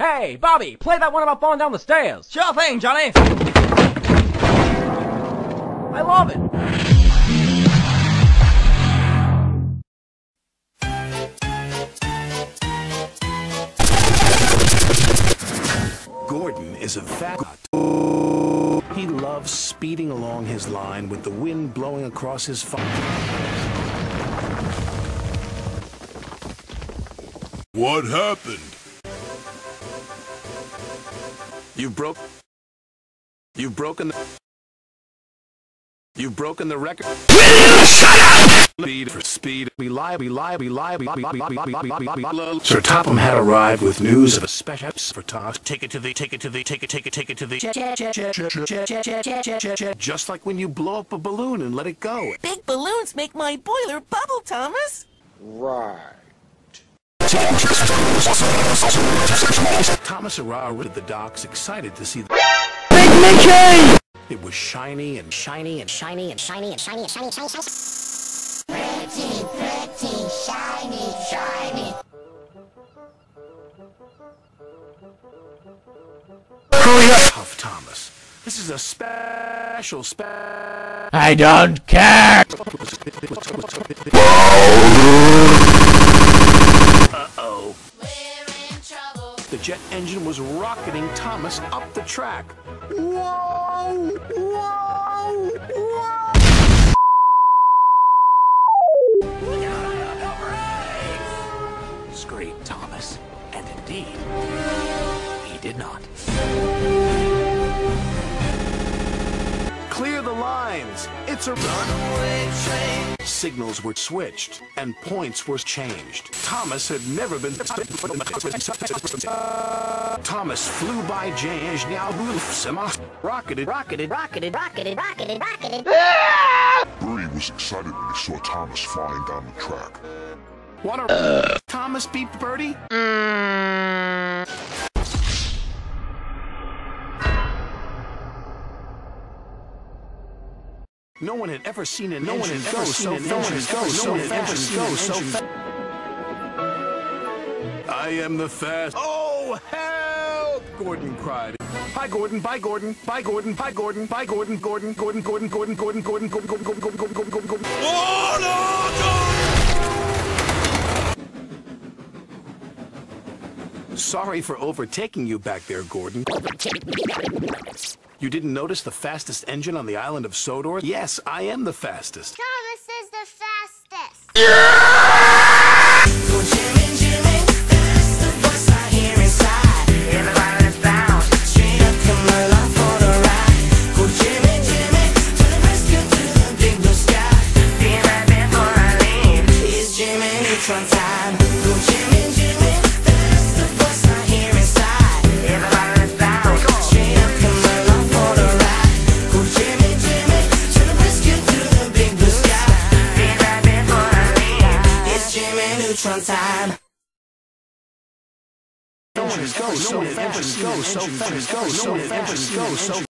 Hey, Bobby, play that one about falling down the stairs. Sure thing, Johnny. I love it. Gordon is a fat. He loves speeding along his line with the wind blowing across his What happened? You've broken the record. Will you shut up? Speed for speed. We lie. Sir Topham had arrived with news of a special for Thomas. Take it to the. Just like when you blow up a balloon and let it go. Big balloons make my boiler bubble, Thomas. Right. Thomas arrived at the docks, excited to see the Big Mickey! It was shiny and shiny. Pretty, shiny. Hurry up, Huff Thomas. This is a special. I don't care! Uh-oh. The jet engine was rocketing Thomas up the track. Whoa! Whoa! Whoa! Screamed Thomas, and indeed, he did not. Clear the lines! It's a runaway train! Signals were switched, and points were changed. Thomas had never been... Thomas flew by James now rocketed. Bertie was excited when he saw Thomas flying down the track. Wanna Thomas beat Bertie? No one had ever seen an engine go so fast. I am the fast. Oh, help! Gordon cried. Bye, Gordon. Bye, Gordon. Bye, Gordon. Bye, Gordon. Bye, Gordon. Gordon. Oh, no! Sorry for overtaking you back there, Gordon. You didn't notice the fastest engine on the island of Sodor? Yes, I am the fastest. Thomas is the fastest. Time. Engines go so fast.